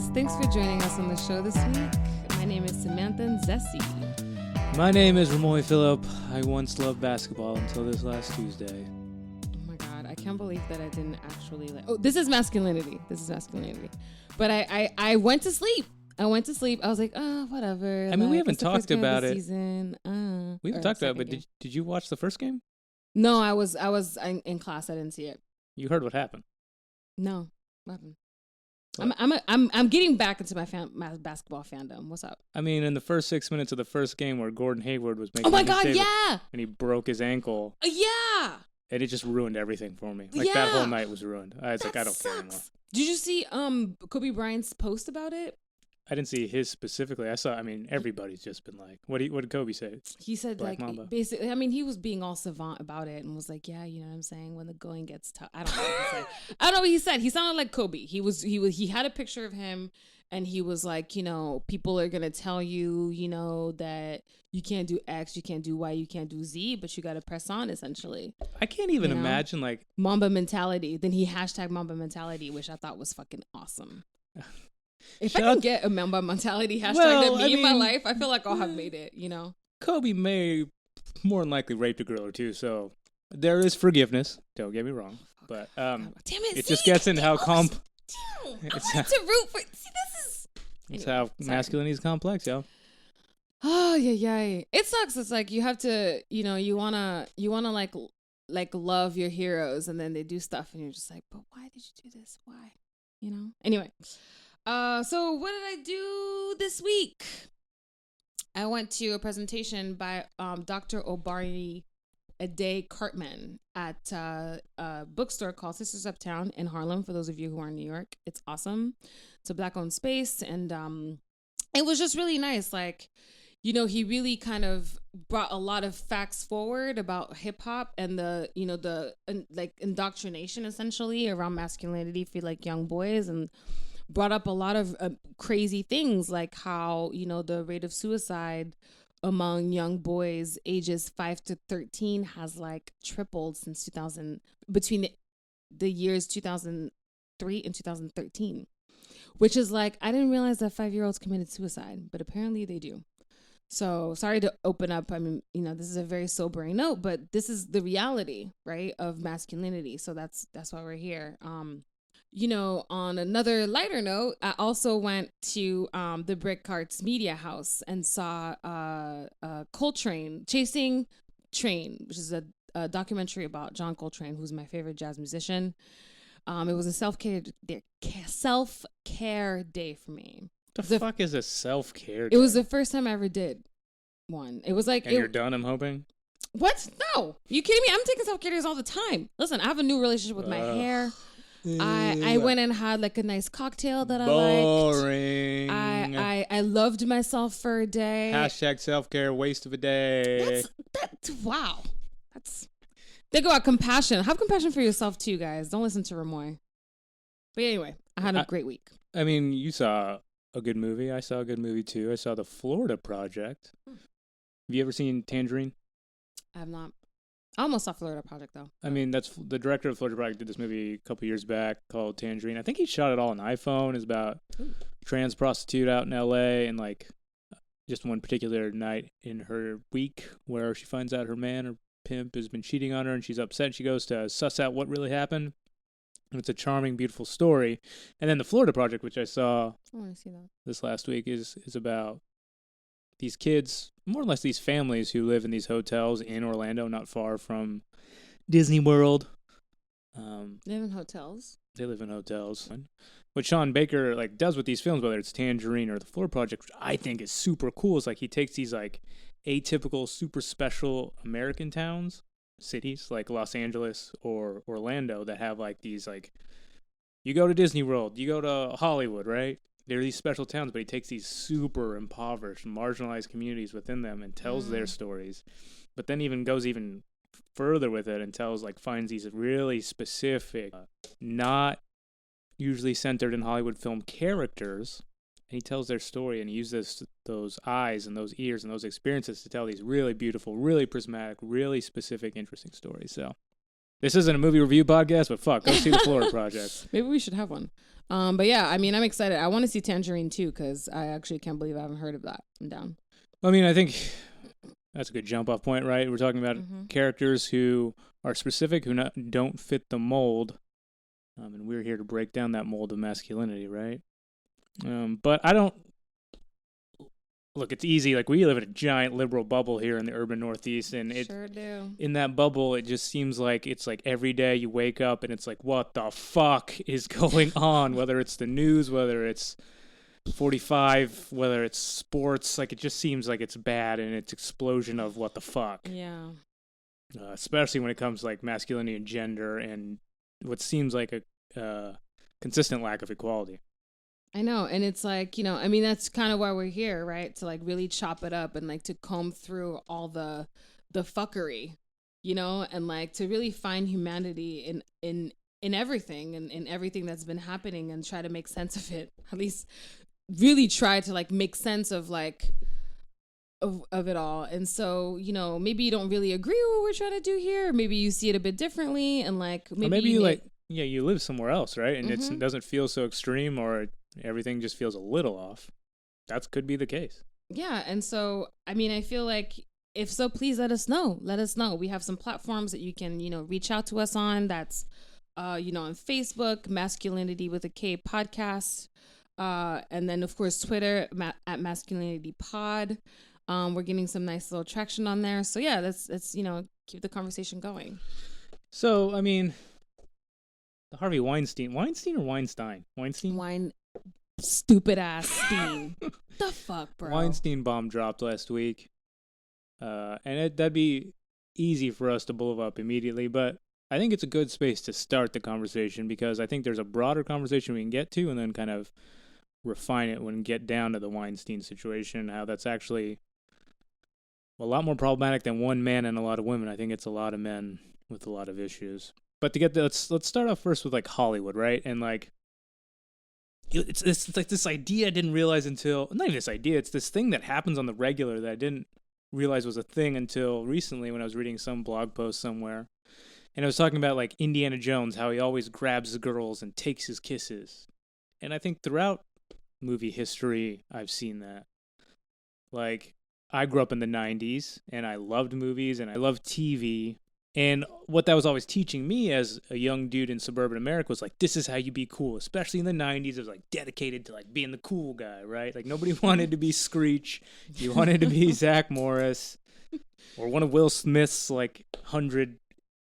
guys. Thanks for joining us on the show this week. My name is Samantha and Remoy. My name is Remoy Phillip. I once loved basketball until this last Tuesday. Oh my God, I can't believe that I didn't actually this is Masculinity. But I went to sleep. I was like, oh, whatever. I mean, we haven't talked about it. Season. We haven't talked about it, but did you watch the first game? No, I was in class. I didn't see it. You heard what happened? No, what happened? I'm getting back into my basketball fandom. What's up? I mean, in the first 6 minutes of the first game where Gordon Hayward was making yeah, and he broke his ankle. Yeah. And it just ruined everything for me. Like that whole night was ruined. I was like, I don't care anymore. Did you see Kobe Bryant's post about it? I didn't see his specifically. Everybody's just been like, what did Kobe say? He said Black Mamba. Basically, I mean, he was being all savant about it and was like, yeah, you know what I'm saying? When the going gets tough. I don't know what he said. I don't know what he said. He sounded like Kobe. He had a picture of him and he was like, you know, people are going to tell you, you know, that you can't do X, you can't do Y, you can't do Z, but you got to press on essentially. I can't even imagine like Mamba mentality. Then he hashtag Mamba mentality, which I thought was fucking awesome. If I can get a Mamba mentality hashtag in my life, I feel like I'll have made it, you know? Kobe may more than likely raped a girl or two, so there is forgiveness. Don't get me wrong. But damn it, just gets into how I wanted to root for... See, this is... It's how masculinity is complex, yo. Oh, yeah. It sucks. It's like you have to, you know, you wanna like love your heroes and then they do stuff and you're just like, but why did you do this? Why? You know? Anyway. So what did I do this week? I went to a presentation by Dr. Obari Ade Cartman at a bookstore called Sisters Uptown in Harlem, for those of you who are in New York. It's awesome. It's a Black-owned space, and it was just really nice. Like, you know, he really kind of brought a lot of facts forward about hip-hop and the, you know, like indoctrination, essentially, around masculinity for, like, young boys, and brought up a lot of crazy things like how, you know, the rate of suicide among young boys ages 5 to 13 has like tripled since between the years 2003 and 2013, which is like, I didn't realize that 5-year-olds committed suicide, but apparently they do. So sorry to open up. I mean, you know, this is a very sobering note, but this is the reality, right, of masculinity. So that's why we're here. You know, on another lighter note, I also went to the Brick Arts Media House and saw Coltrane, Chasing Train, which is a documentary about John Coltrane, who's my favorite jazz musician. It was a self-care day for me. The fuck is a self-care day? It was the first time I ever did one. It was like... And you're done, I'm hoping? What? No. You kidding me? I'm taking self-care days all the time. Listen, I have a new relationship with my hair. I went and had like a nice cocktail that I Boring. liked. I loved myself for a day. Hashtag self-care, waste of a day. Wow. Think about compassion. Have compassion for yourself too, guys. Don't listen to Remoy. But anyway, I had a great week. I mean, you saw a good movie. I saw a good movie too. I saw The Florida Project. Have you ever seen Tangerine? I have not. I almost saw Florida Project, though. I mean, that's the director of Florida Project did this movie a couple years back called Tangerine. I think he shot it all on iPhone. It's about a trans prostitute out in L.A. and, like, just one particular night in her week where she finds out her man or pimp has been cheating on her and she's upset. She goes to suss out what really happened. And it's a charming, beautiful story. And then The Florida Project, which I saw this last week, is about these kids, more or less these families who live in these hotels in Orlando, not far from Disney World. Live in hotels? They live in hotels. What Sean Baker like does with these films, whether it's Tangerine or The Florida Project, which I think is super cool, is like he takes these like atypical, super special American towns, cities like Los Angeles or Orlando that have like these like, you go to Disney World, you go to Hollywood, right? There are these special towns, but he takes these super impoverished, marginalized communities within them and tells their stories. But then even goes even further with it and finds these really specific, not usually centered in Hollywood film characters. And he tells their story and he uses those eyes and those ears and those experiences to tell these really beautiful, really prismatic, really specific, interesting stories. So this isn't a movie review podcast, but fuck, go see The Florida Project. Maybe we should have one. But yeah, I mean, I'm excited. I want to see Tangerine too, because I actually can't believe I haven't heard of that. I'm down. I mean, I think that's a good jump off point, right? We're talking about characters who are specific, who don't fit the mold. And we're here to break down that mold of masculinity, right? But I don't... Look, it's easy. Like, we live in a giant liberal bubble here in the urban Northeast, and Sure do. in that bubble, it just seems like it's like every day you wake up and it's like, what the fuck is going on? Whether it's the news, whether it's 45, whether it's sports, like, it just seems like it's bad and it's explosion of what the fuck. Yeah. Especially when it comes to, like, masculinity and gender and what seems like a consistent lack of equality. I know. And it's like, you know, I mean, that's kind of why we're here, right? To like really chop it up and like to comb through all the fuckery, you know, and like to really find humanity in everything and in everything that's been happening and try to make sense of it. At least really try to like make sense of like of it all. And so, you know, maybe you don't really agree with what we're trying to do here. Maybe you see it a bit differently and like maybe you like, yeah, you live somewhere else, right? And it doesn't feel so extreme, or everything just feels a little off. That could be the case. Yeah. And so, I mean, I feel like if so, please let us know. Let us know. We have some platforms that you can, you know, reach out to us on. That's, you know, on Facebook, Masculinity with a K podcast. And then, of course, Twitter at Masculinity Pod. We're getting some nice little traction on there. So, yeah, let's you know, keep the conversation going. So, I mean, the Harvey Weinstein or Weinstein? Stupid ass Stein. The fuck, bro? Weinstein bomb dropped last week. And that'd be easy for us to blow up immediately, but I think it's a good space to start the conversation because I think there's a broader conversation we can get to and then kind of refine it when we get down to the Weinstein situation, how that's actually a lot more problematic than one man and a lot of women. I think it's a lot of men with a lot of issues. But to get let's start off first with like Hollywood, right? And like it's like this idea I didn't realize until not even this idea. It's this thing that happens on the regular that I didn't realize was a thing until recently when I was reading some blog post somewhere, and I was talking about like Indiana Jones, how he always grabs the girls and takes his kisses, and I think throughout movie history I've seen that. Like, I grew up in the 90s and I loved movies and I loved TV. And what that was always teaching me as a young dude in suburban America was like, this is how you be cool. Especially in the 90s, it was like dedicated to like being the cool guy, right? Like nobody wanted to be Screech. You wanted to be Zach Morris or one of Will Smith's like 100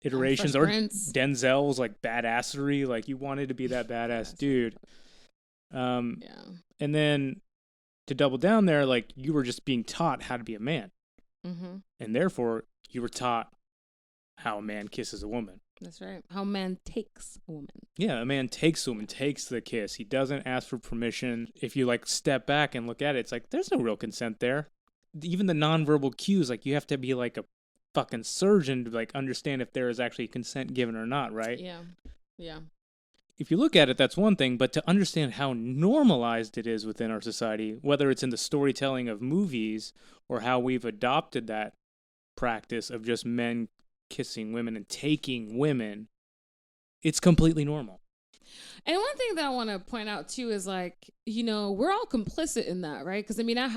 iterations or Denzel's like badassery. Like you wanted to be that badass dude. Yeah. And then to double down there, like you were just being taught how to be a man. Mm-hmm. And therefore you were taught how a man kisses a woman. That's right. How a man takes a woman. Yeah, a man takes a woman, takes the kiss. He doesn't ask for permission. If you like step back and look at it, it's like there's no real consent there. Even the nonverbal cues, like you have to be like a fucking surgeon to like understand if there is actually consent given or not, right? Yeah. Yeah. If you look at it, that's one thing, but to understand how normalized it is within our society, whether it's in the storytelling of movies or how we've adopted that practice of just men kissing women and taking women, it's completely normal. And one thing that I want to point out too is like, you know, we're all complicit in that, right? Because I mean, I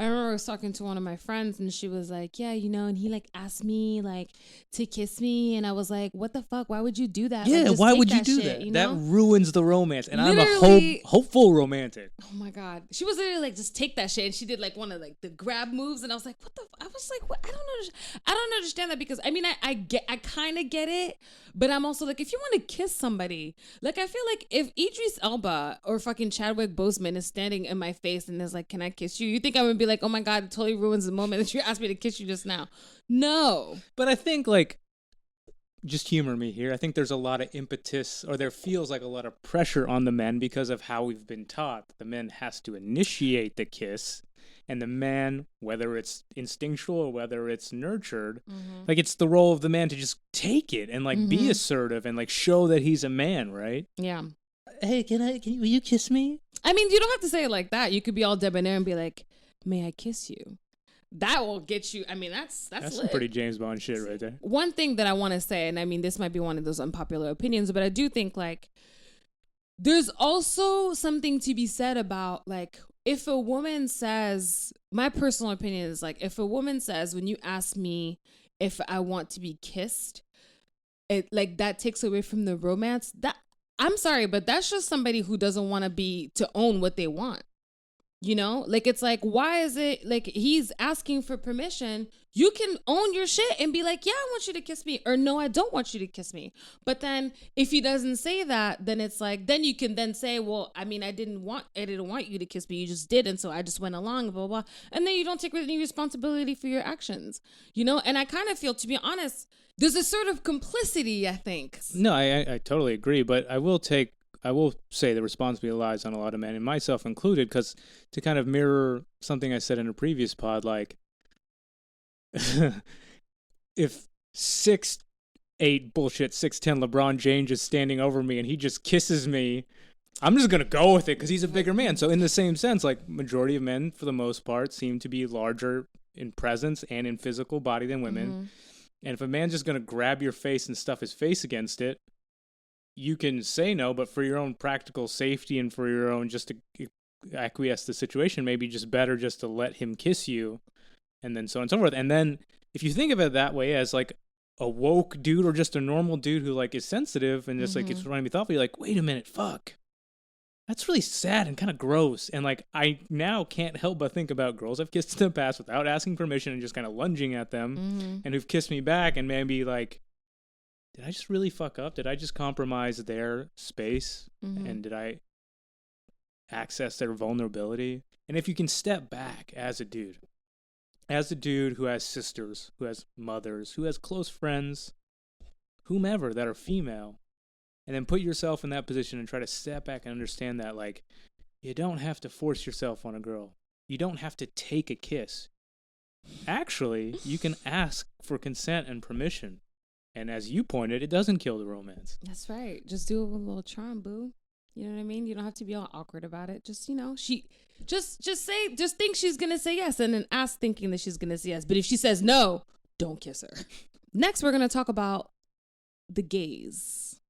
remember I was talking to one of my friends and she was like, yeah, you know, and he like asked me like to kiss me. And I was like, what the fuck? Why would you do that? Yeah, like, why would you do shit, that? You know? That ruins the romance. And literally, I'm a hopeful romantic. Oh my God. She was literally like, just take that shit. And she did like one of like the grab moves. And I was like, what the? I was like, what? I don't understand that because I mean, I kind of get it. But I'm also like, if you want to kiss somebody, like I feel like if Idris Elba or fucking Chadwick Boseman is standing in my face and is like, can I kiss you? You think I'm going to be like, oh my God, it totally ruins the moment that you asked me to kiss you just now. No. But I think like, just humor me here. I think there's a lot of impetus, or there feels like a lot of pressure on the men because of how we've been taught. The man has to initiate the kiss, and the man, whether it's instinctual or whether it's nurtured, like it's the role of the man to just take it and like be assertive and like show that he's a man, right? Yeah. Hey, will you kiss me? I mean, you don't have to say it like that. You could be all debonair and be like, may I kiss you? That will get you. I mean, that's some pretty James Bond shit right there. One thing that I want to say, and I mean, this might be one of those unpopular opinions, but I do think like There's also something to be said about, like, if a woman says, my personal opinion is like, if a woman says, when you ask me if I want to be kissed, it like that takes away from the romance. That, I'm sorry, but that's just somebody who doesn't want to own what they want. You know, like, it's like, why is it like he's asking for permission? You can own your shit and be like, yeah, I want you to kiss me, or no, I don't want you to kiss me. But then if he doesn't say that, then it's like, then you can then say, well, I mean, I didn't want you to kiss me, you just did, and so I just went along, blah blah blah. And then you don't take any responsibility for your actions, you know. And I kind of feel, to be honest, there's a sort of complicity, I think. No, I totally agree, but I will say the responsibility lies on a lot of men, and myself included, because to kind of mirror something I said in a previous pod, like, if 6'8" 6'10" LeBron James is standing over me and he just kisses me, I'm just going to go with it because he's a bigger man. So in the same sense, like, majority of men, for the most part, seem to be larger in presence and in physical body than women. Mm-hmm. And if a man's just going to grab your face and stuff his face against it, you can say no, but for your own practical safety and for your own just to acquiesce the situation, maybe just better just to let him kiss you, and then so on and so forth. And then if you think of it that way, as like a woke dude or just a normal dude who like is sensitive and just like it's running me thoughtful, you're like, wait a minute, fuck. That's really sad and kind of gross. And like, I now can't help but think about girls I've kissed in the past without asking permission and just kind of lunging at them, and who've kissed me back, and maybe like, did I just really fuck up? Did I just compromise their space? And did I access their vulnerability? And if you can step back as a dude who has sisters, who has mothers, who has close friends, whomever that are female, and then put yourself in that position and try to step back and understand that, like, you don't have to force yourself on a girl. You don't have to take a kiss. Actually, you can ask for consent and permission. And as you pointed, it doesn't kill the romance. That's right. Just do it with a little charm, boo. You know what I mean? You don't have to be all awkward about it. Just, you know, just think she's going to say yes, and then ask thinking that she's going to say yes. But if she says no, don't kiss her. Next, we're going to talk about the gaze.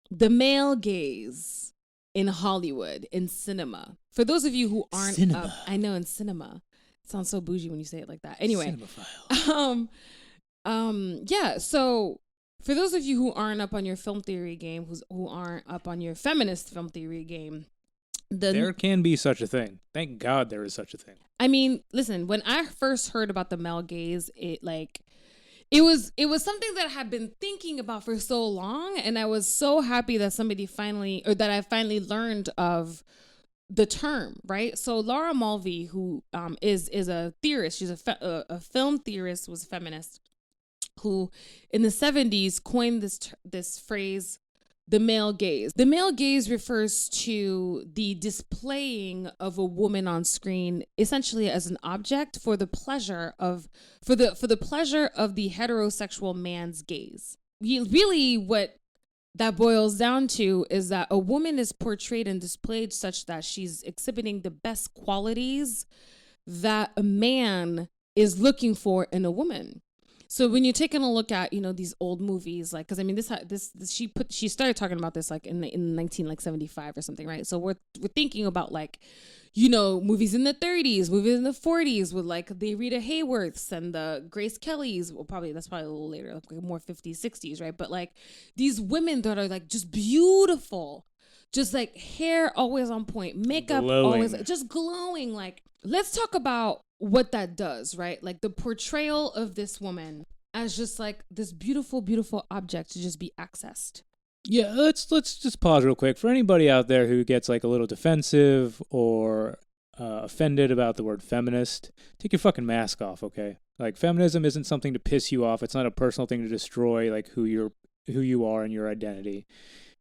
The male gaze in Hollywood, in cinema. For those of you who aren't up, I know, in cinema. It sounds so bougie when you say it like that. Anyway. Cinemaphile. Yeah, so for those of you who aren't up on your film theory game, who aren't up on your feminist film theory game, there can be such a thing. Thank God there is such a thing. I mean, listen, when I first heard about the male gaze, it was something that I had been thinking about for so long, and I was so happy that I finally learned of the term, right? So Laura Mulvey, who is a theorist, she's a film theorist, was a feminist, who in the 70s coined this phrase, the male gaze. The male gaze refers to the displaying of a woman on screen essentially as an object for the pleasure of the heterosexual man's gaze. Really, what that boils down to is that a woman is portrayed and displayed such that she's exhibiting the best qualities that a man is looking for in a woman. So when you're taking a look at, you know, these old movies, like, because I mean, she started talking about this like in 1975 or something, right? So we're thinking about, like, you know, movies in the 30s, movies in the 40s with like the Rita Hayworths and the Grace Kellys. Well, that's probably a little later, like more 50s, 60s, right? But like these women that are like just beautiful, just like hair always on point, makeup always just glowing. Like, let's talk about what that does, right? Like the portrayal of this woman as just like this beautiful, beautiful object to just be accessed. Yeah, let's just pause real quick. For anybody out there who gets like a little defensive or offended about the word feminist, take your fucking mask off, okay? Like, feminism isn't something to piss you off. It's not a personal thing to destroy like who you are and your identity.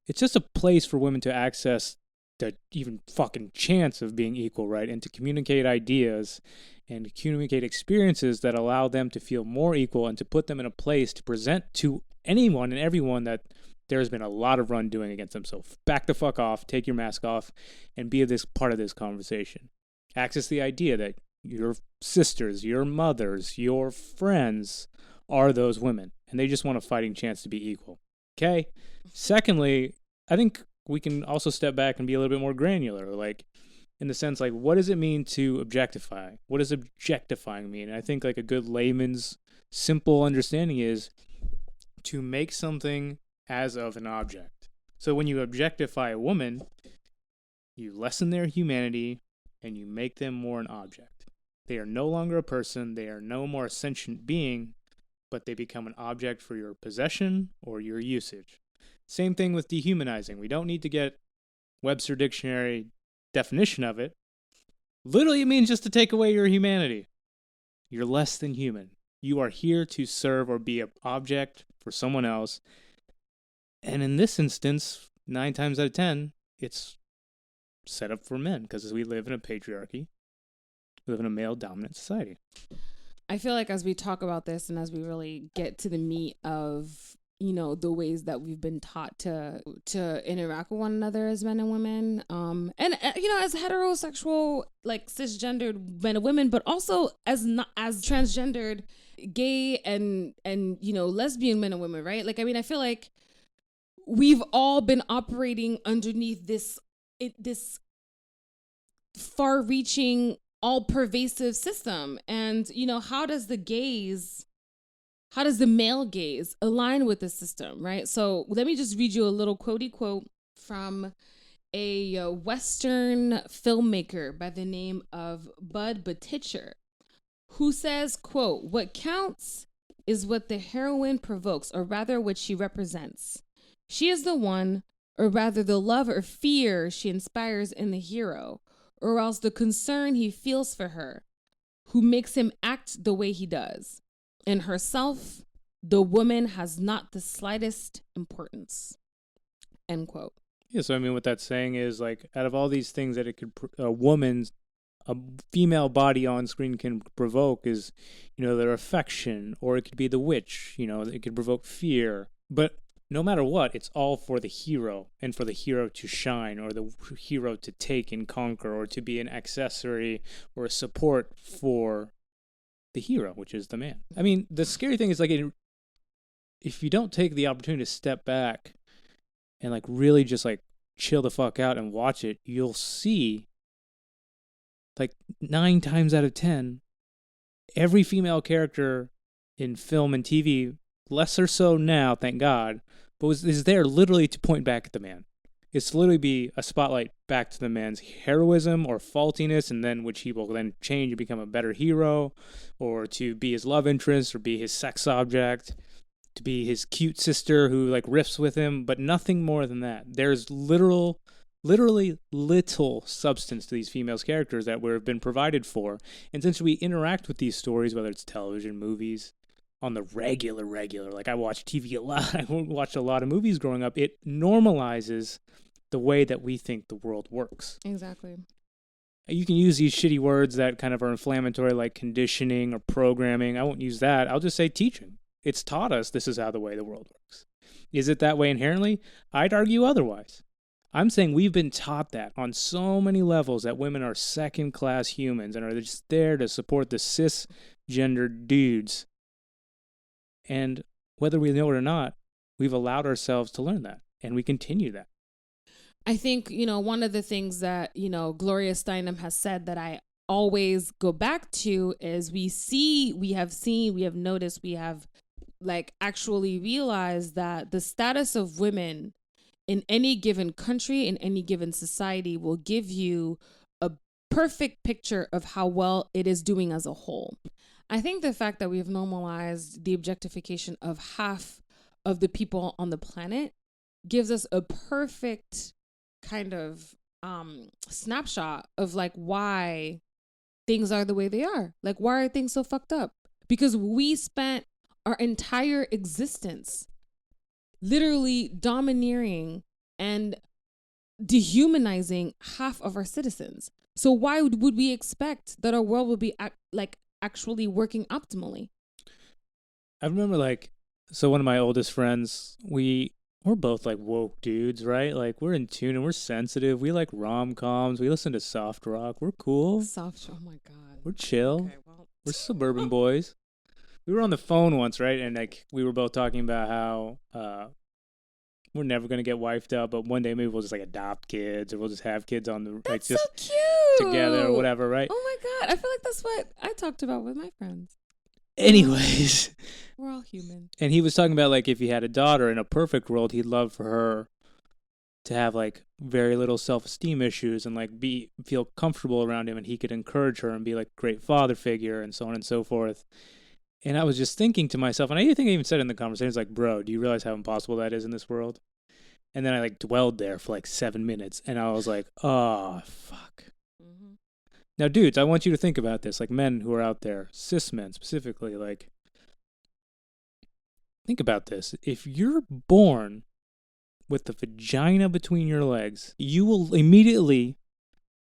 It's just a place for women to access the even fucking chance of being equal, right? And to communicate ideas and communicate experiences that allow them to feel more equal, and to put them in a place to present to anyone and everyone that there's been a lot of wrongdoing against them. So back the fuck off, take your mask off, and be this part of this conversation. Access the idea that your sisters, your mothers, your friends are those women, and they just want a fighting chance to be equal. Okay? Secondly, I think we can also step back and be a little bit more granular, like in the sense like what does it mean to objectify? What does objectifying mean? And I think like a good layman's simple understanding is to make something as of an object. So when you objectify a woman, you lessen their humanity and you make them more an object. They are no longer a person, they are no more a sentient being, but they become an object for your possession or your usage. Same thing with dehumanizing. We don't need to get Webster Dictionary definition of it. Literally, it means just to take away your humanity. You're less than human. You are here to serve or be an object for someone else. And in this instance, 9 times out of 10, it's set up for men because we live in a patriarchy. We live in a male-dominant society. I feel like as we talk about this and as we really get to the meat of, you know, the ways that we've been taught to interact with one another as men and women, and you know, as heterosexual, like cisgendered men and women, but also as not as transgendered, gay and you know, lesbian men and women, right? Like, I mean, I feel like we've all been operating underneath this far-reaching, all-pervasive system. And, you know, how does the male gaze align with the system, right? So let me just read you a little quote from a Western filmmaker by the name of Bud Buttigieg, who says, quote, "What counts is what the heroine provokes, or rather what she represents. She is the one, or rather the love or fear she inspires in the hero, or else the concern he feels for her, who makes him act the way he does. In herself, the woman has not the slightest importance." End quote. Yeah, so I mean, what that's saying is like, out of all these things that it could, a female body on screen can provoke is, you know, their affection, or it could be the witch, you know, it could provoke fear. But no matter what, it's all for the hero and for the hero to shine, or the hero to take and conquer, or to be an accessory or a support for the hero, which is the man. I mean, the scary thing is like, if you don't take the opportunity to step back and like really just like chill the fuck out and watch it, you'll see like 9 times out of 10, every female character in film and TV, lesser so now, thank God, but is there literally to point back at the man. It's to literally be a spotlight back to the man's heroism or faultiness, and then which he will then change and become a better hero, or to be his love interest, or be his sex object, to be his cute sister who like riffs with him, but nothing more than that. There's literally little substance to these females' characters that we've been provided for. And since we interact with these stories, whether it's television, movies, on the regular, like I watch TV a lot, I watched a lot of movies growing up, it normalizes the way that we think the world works. Exactly. You can use these shitty words that kind of are inflammatory, like conditioning or programming. I won't use that. I'll just say teaching. It's taught us this is how the way the world works. Is it that way inherently? I'd argue otherwise. I'm saying we've been taught that on so many levels, that women are second-class humans and are just there to support the cisgender dudes. And whether we know it or not, we've allowed ourselves to learn that, and we continue that. I think, you know, one of the things that, you know, Gloria Steinem has said that I always go back to is we have noticed, we have like actually realized that the status of women in any given country, in any given society, will give you a perfect picture of how well it is doing as a whole. I think the fact that we've normalized the objectification of half of the people on the planet gives us a perfect kind of snapshot of like why things are the way they are. Like, why are things so fucked up? Because we spent our entire existence literally domineering and dehumanizing half of our citizens. So why would we expect that our world would be actually working optimally? I remember so one of my oldest friends, we're both like woke dudes, right? Like we're in tune and we're sensitive. We like rom-coms. We listen to soft rock. We're cool. Oh my God. We're chill. Okay, well. We're suburban boys. We were on the phone once, right? And like we were both talking about how we're never gonna get wifed out, but one day maybe we'll just like adopt kids, or we'll just have kids on the like That's just so cute. together or whatever, right? Oh my God. I feel like that's what I talked about with my friends. Anyways, We're all human. and he was talking about like if he had a daughter in a perfect world, he'd love for her to have like very little self-esteem issues and like feel comfortable around him, and he could encourage her and be like a great father figure and so on and so forth. And I was just thinking to myself, and I think I even said in the conversation, it's like, bro, do you realize how impossible that is in this world? And then I like dwelled there for like 7 minutes, and I was like, oh fuck. Mm-hmm. Now, dudes, I want you to think about this, like men who are out there, cis men specifically, like, think about this. If you're born with the vagina between your legs, you will immediately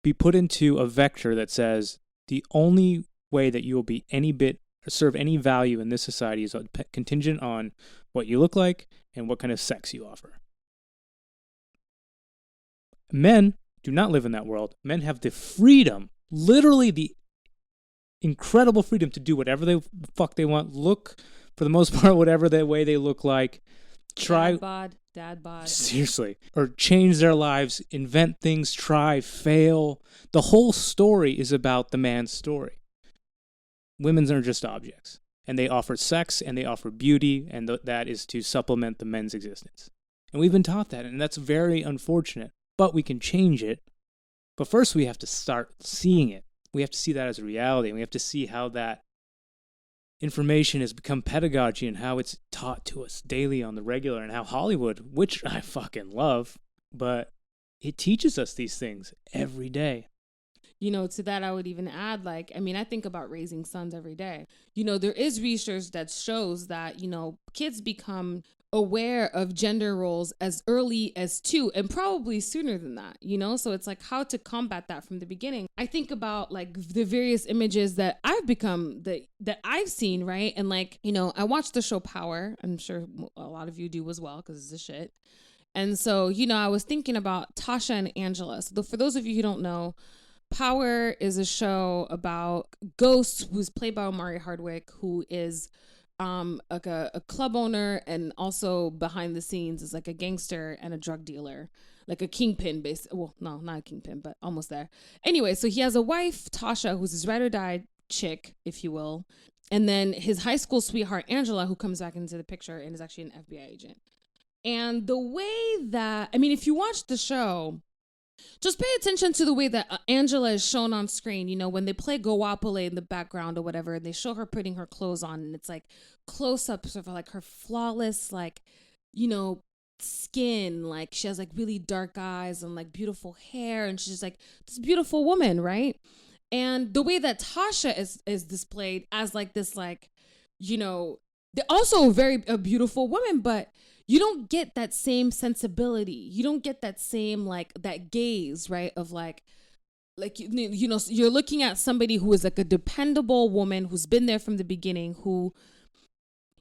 be put into a vector that says the only way that you will be any bit or serve any value in this society is contingent on what you look like and what kind of sex you offer. Men do not live in that world. Men have the freedom, literally the incredible freedom to do whatever the fuck they want, look, for the most part, whatever the way they look like, try... Dad bod. Seriously. Or change their lives, invent things, try, fail. The whole story is about the man's story. Women's are just objects. And they offer sex, and they offer beauty, and that is to supplement the men's existence. And we've been taught that, and that's very unfortunate. But we can change it. But first we have to start seeing it. We have to see that as a reality, and we have to see how that information has become pedagogy and how it's taught to us daily on the regular, and how Hollywood, which I fucking love, but it teaches us these things every day. You know, to that I would even add, like, I mean, I think about raising sons every day. You know, there is research that shows that, you know, kids become aware of gender roles as early as 2 and probably sooner than that, you know? So it's like how to combat that from the beginning. I think about like the various images that I've become that I've seen, right? And like, you know, I watched the show Power. I'm sure a lot of you do as well because it's a shit. And so, you know, I was thinking about Tasha and Angela. So for those of you who don't know, Power is a show about Ghost, who's played by Omari Hardwick, who is like a club owner, and also behind the scenes is like a gangster and a drug dealer, like a kingpin basically. Well, no, not a kingpin, but almost there. Anyway, so he has a wife, Tasha, who's his ride or die chick, if you will. And then his high school sweetheart, Angela, who comes back into the picture and is actually an FBI agent. And the way that, I mean, if you watch the show, just pay attention to the way that Angela is shown on screen. You know, when they play Goapole in the background or whatever, and they show her putting her clothes on, and it's like close-ups of like her flawless, like, you know, skin. Like she has like really dark eyes and like beautiful hair, and she's like this beautiful woman, right? And the way that Tasha is displayed as like this, like, you know, they're also a beautiful woman, but you don't get that same sensibility. You don't get that same, like, that gaze, right? Of like, you know, you're looking at somebody who is like a dependable woman who's been there from the beginning, who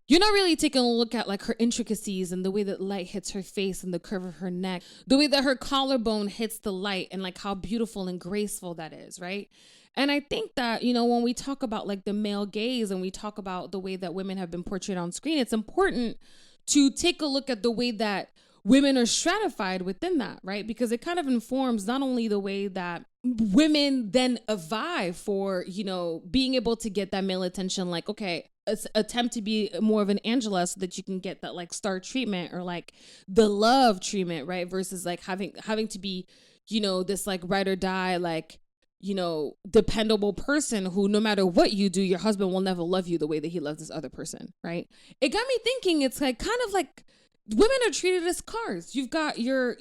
you're not really taking a look at like her intricacies and the way that light hits her face and the curve of her neck, the way that her collarbone hits the light, and like how beautiful and graceful that is, right? And I think that, you know, when we talk about like the male gaze and we talk about the way that women have been portrayed on screen, it's important to take a look at the way that women are stratified within that, right? Because it kind of informs not only the way that women then vie for, you know, being able to get that male attention, like, okay, attempt to be more of an Angela so that you can get that like star treatment or like the love treatment, right? Versus like having to be, you know, this like ride or die, like, you know, dependable person who no matter what you do, your husband will never love you the way that he loves this other person, right? It got me thinking, it's like kind of like women are treated as cars. You've got your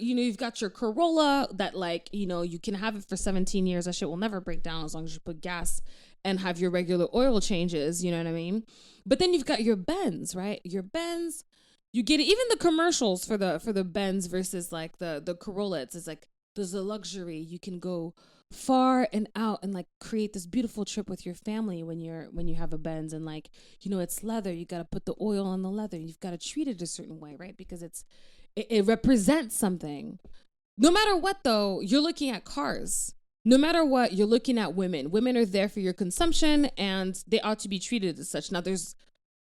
Corolla that, like, you know, you can have it for 17 years. That shit will never break down as long as you put gas and have your regular oil changes, you know what I mean? But then you've got your Benz, right? Your Benz, you get it. Even the commercials for the Benz versus like the Corolla, it's like there's a luxury. You can go far and out and like create this beautiful trip with your family when you have a Benz, and like, you know, it's leather, you got to put the oil on the leather, you've got to treat it a certain way, right? Because it represents something. No matter what though, you're looking at cars. No matter what, you're looking at women are there for your consumption, and they ought to be treated as such. Now there's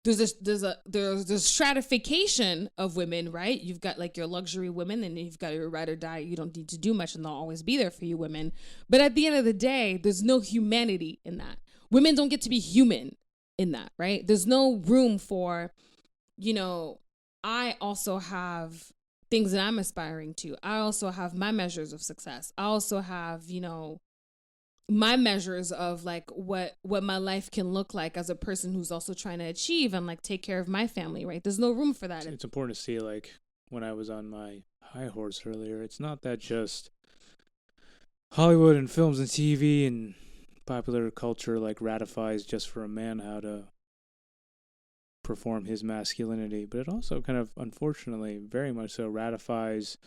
there's stratification of women, right? You've got like your luxury women, and you've got your ride or die. You don't need to do much, and they'll always be there for you, women. But at the end of the day, there's no humanity in that. Women don't get to be human in that, right? There's no room for, I also have things that I'm aspiring to. I also have my measures of success. I also have, my measures of like what my life can look like as a person who's also trying to achieve and like take care of my family, right? There's no room for that. It's important to see, like, when I was on my high horse earlier, it's not that just Hollywood and films and TV and popular culture like ratifies just for a man how to perform his masculinity, but it also kind of, unfortunately, very much so ratifies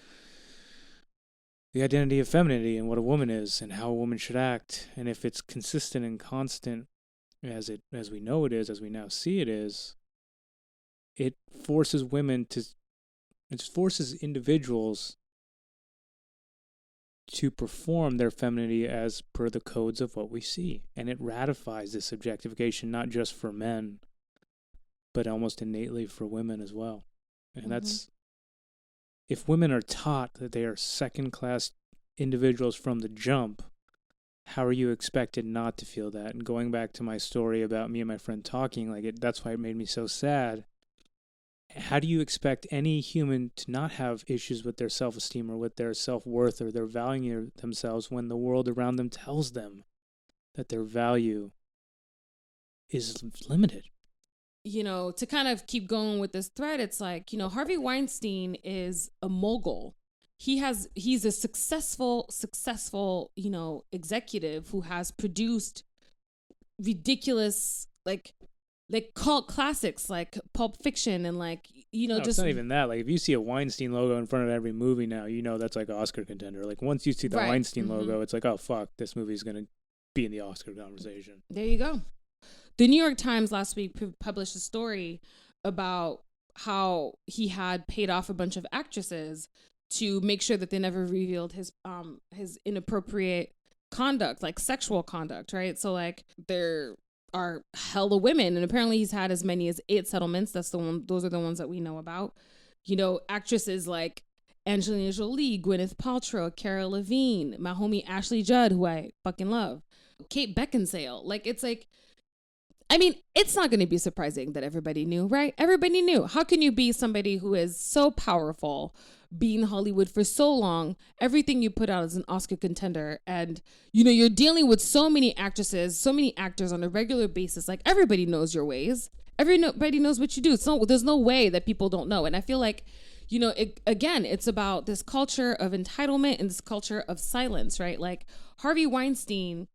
the identity of femininity and what a woman is and how a woman should act. And if it's consistent and constant as we know it is, as we now see it is, it forces individuals to perform their femininity as per the codes of what we see. And it ratifies this objectification, not just for men, but almost innately for women as well. And that's, if women are taught that they are second-class individuals from the jump, how are you expected not to feel that? And going back to my story about me and my friend talking, that's why it made me so sad. How do you expect any human to not have issues with their self-esteem or with their self-worth or their valuing themselves when the world around them tells them that their value is limited? To kind of keep going with this thread, it's like, Harvey Weinstein is a mogul. He's a successful, executive who has produced ridiculous, like cult classics like Pulp Fiction and it's not even that. Like, if you see a Weinstein logo in front of every movie now, that's like Oscar contender. Like, once you see the Weinstein logo, it's like, oh fuck, this movie's gonna be in the Oscar conversation. There you go. The New York Times last week published a story about how he had paid off a bunch of actresses to make sure that they never revealed his inappropriate conduct, like sexual conduct, right? So like there are hella women, and apparently he's had as many as 8 settlements. Those are the ones that we know about. Actresses like Angelina Jolie, Gwyneth Paltrow, Cara Levine, my homie Ashley Judd, who I fucking love, Kate Beckinsale. Like, it's like, I mean, it's not going to be surprising that everybody knew, right? Everybody knew. How can you be somebody who is so powerful, be in Hollywood for so long, everything you put out is an Oscar contender, and, you're dealing with so many actresses, so many actors on a regular basis. Like, everybody knows your ways. Everybody knows what you do. So there's no way that people don't know. And I feel like, it's about this culture of entitlement and this culture of silence, right? Like, Harvey Weinstein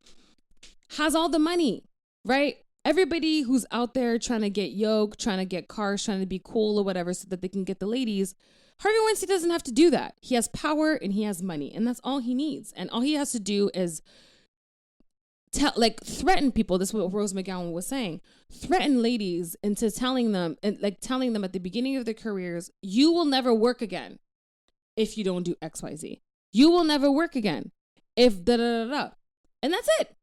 has all the money, right? Everybody who's out there trying to get yoked, trying to get cars, trying to be cool or whatever so that they can get the ladies, Harvey Weinstein doesn't have to do that. He has power and he has money, and that's all he needs. And all he has to do is threaten people. This is what Rose McGowan was saying. Threaten ladies into telling them at the beginning of their careers, you will never work again if you don't do XYZ. You will never work again if da da da da. And that's it.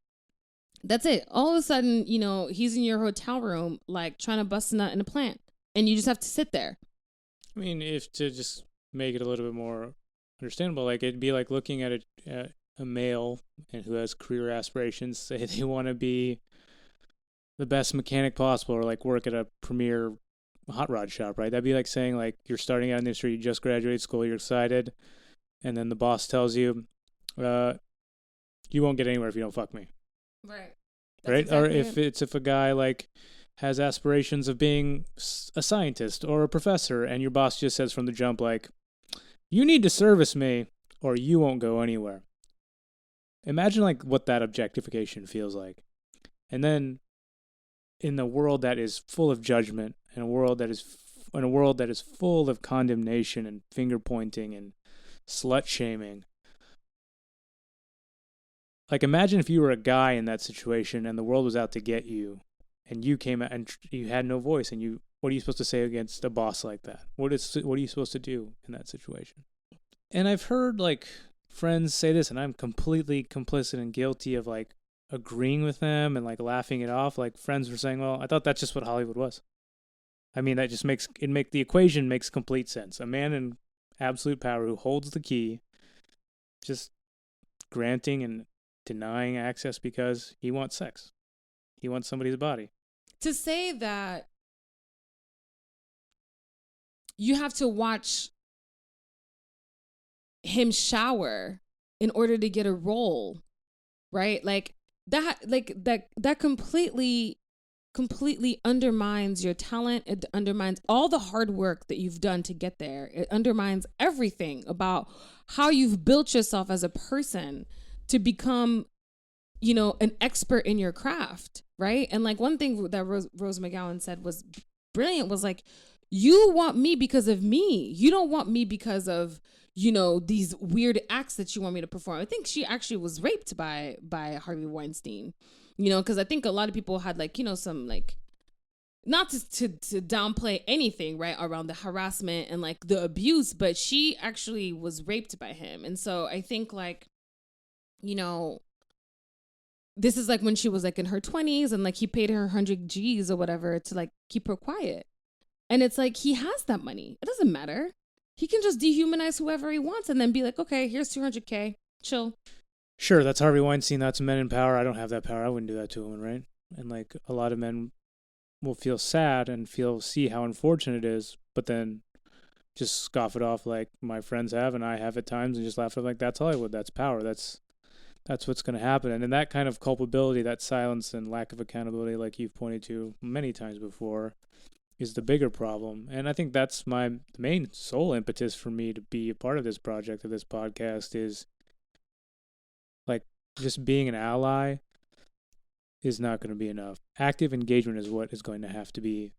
That's it. All of a sudden, he's in your hotel room, like trying to bust a nut in a plant, and you just have to sit there. I mean, if to just make it a little bit more understandable, like it'd be like looking at a male and who has career aspirations, say they want to be the best mechanic possible or like work at a premier hot rod shop, right? That'd be like saying like you're starting out in the industry, you just graduated school, you're excited, and then the boss tells you, you won't get anywhere if you don't fuck me. Right. That's right. Exactly. Or if a guy like has aspirations of being a scientist or a professor, and your boss just says from the jump, like, you need to service me or you won't go anywhere. Imagine like what that objectification feels like. And then in a world that is full of judgment, in a world that is full of condemnation and finger pointing and slut shaming. Like, imagine if you were a guy in that situation and the world was out to get you, and you came out and you had no voice, and what are you supposed to say against a boss like that? What are you supposed to do in that situation? And I've heard like friends say this, and I'm completely complicit and guilty of like agreeing with them and like laughing it off. Like, friends were saying, well, I thought that's just what Hollywood was. I mean, that just makes the equation makes complete sense. A man in absolute power who holds the key, just granting and denying access because he wants sex. He wants somebody's body. To say that you have to watch him shower in order to get a role, right? Like that completely undermines your talent. It undermines all the hard work that you've done to get there. It undermines everything about how you've built yourself as a person to become, you know, an expert in your craft, right? And like one thing that Rose McGowan said was brilliant, was like, you want me because of me. You don't want me because of, you know, these weird acts that you want me to perform. I think she actually was raped by Harvey Weinstein, you know, because I think a lot of people had like, you know, some like, not to downplay anything, right, around the harassment and like the abuse, but she actually was raped by him. And so I think like, you know, this is like when she was like in her 20s and like he paid her 100 G's or whatever to like keep her quiet. And it's like, he has that money. It doesn't matter. He can just dehumanize whoever he wants and then be like, okay, here's 200K. Chill. Sure, that's Harvey Weinstein. That's men in power. I don't have that power. I wouldn't do that to a woman, right? And like a lot of men will feel sad and see how unfortunate it is, but then just scoff it off like my friends have and I have at times and just laugh at it like, that's Hollywood. That's power. That's what's going to happen. And then that kind of culpability, that silence and lack of accountability, like you've pointed to many times before, is the bigger problem. And I think that's my main sole impetus for me to be a part of this project, of this podcast, is like just being an ally is not going to be enough. Active engagement is what is going to have to be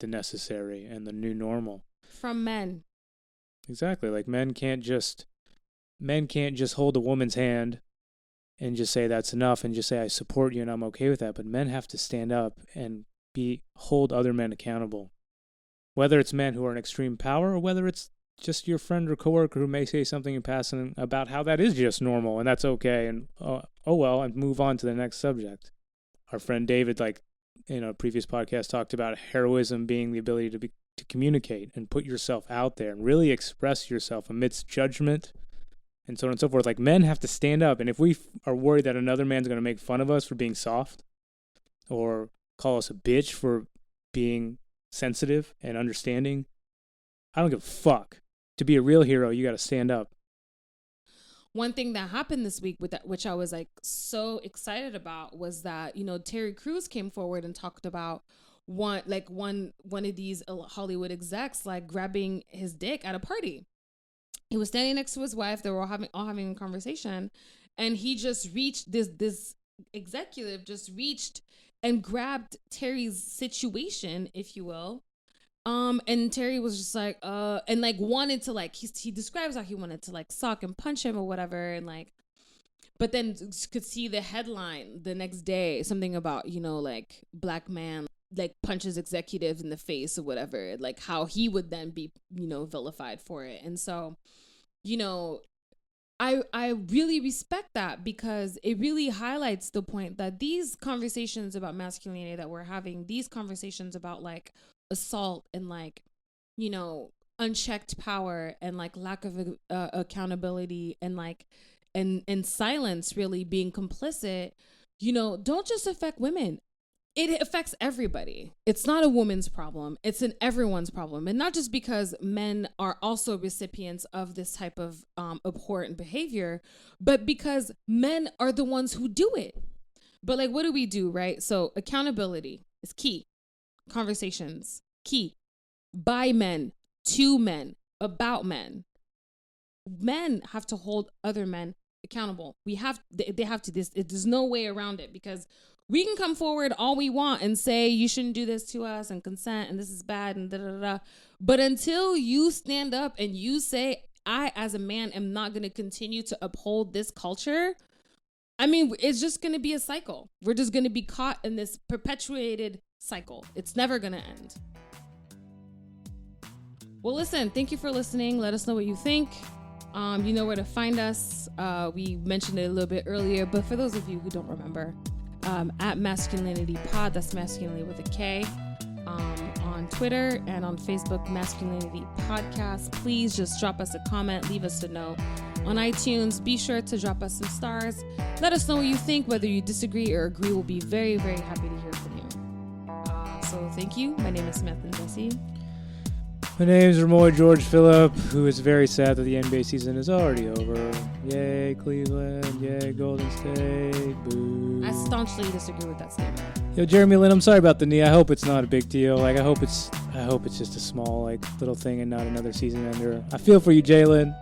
the necessary and the new normal. From men. Exactly. Like men can't just hold a woman's hand and just say that's enough and just say I support you and I'm okay with that. But men have to stand up and hold other men accountable. Whether it's men who are in extreme power or whether it's just your friend or coworker who may say something in passing about how that is just normal and that's okay and oh well, and move on to the next subject. Our friend David, like in a previous podcast, talked about heroism being the ability to communicate and put yourself out there and really express yourself amidst judgment and so on and so forth. Like men have to stand up, and if we are worried that another man's going to make fun of us for being soft or call us a bitch for being sensitive and understanding, I don't give a fuck. To be a real hero, you got to stand up. One thing that happened this week with that, which I was like so excited about, was that, you know, Terry Crews came forward and talked about one of these Hollywood execs like grabbing his dick at a party. He was standing next to his wife. They were all having a conversation, and he just reached this executive just reached and grabbed Terry's situation, if you will. And Terry was just like, and like wanted to like, he describes how he wanted to like sock and punch him or whatever. And like, but then could see the headline the next day, something about, you know, like black man, like punches executive in the face or whatever, like how he would then be, you know, vilified for it. And so, you know, I really respect that because it really highlights the point that these conversations about masculinity that we're having, these conversations about like assault and like, you know, unchecked power and like lack of accountability and like and silence really being complicit, you know, don't just affect women. It affects everybody. It's not a woman's problem. It's an everyone's problem. And not just because men are also recipients of this type of abhorrent behavior, but because men are the ones who do it. But like, what do we do, right? So accountability is key. Conversations, key. By men, to men, about men. Men have to hold other men accountable. They have to. There's no way around it, because we can come forward all we want and say you shouldn't do this to us and consent and this is bad and da da da. But until you stand up and you say, I as a man am not going to continue to uphold this culture, I mean, it's just going to be a cycle. We're just going to be caught in this perpetuated cycle. It's never going to end. Well, listen, thank you for listening. Let us know what you think. You know where to find us. We mentioned it a little bit earlier, but for those of you who don't remember, at Masculinity Pod, that's masculinity with a K, on on Twitter and on Facebook, Masculinity Podcast. Please just drop us a comment, leave us a note. On iTunes, be sure to drop us some stars. Let us know what you think, whether you disagree or agree. We'll be very, very happy to hear from you. So thank you. My name is Samantha and Jesse. My name's Remoy George Phillip, who is very sad that the NBA season is already over. Yay, Cleveland. Yay, Golden State. Boo. I staunchly disagree with that statement. Yo, Jeremy Lin, I'm sorry about the knee. I hope it's not a big deal. Like, I hope it's just a small, like, little thing and not another season ender. I feel for you, Jalen.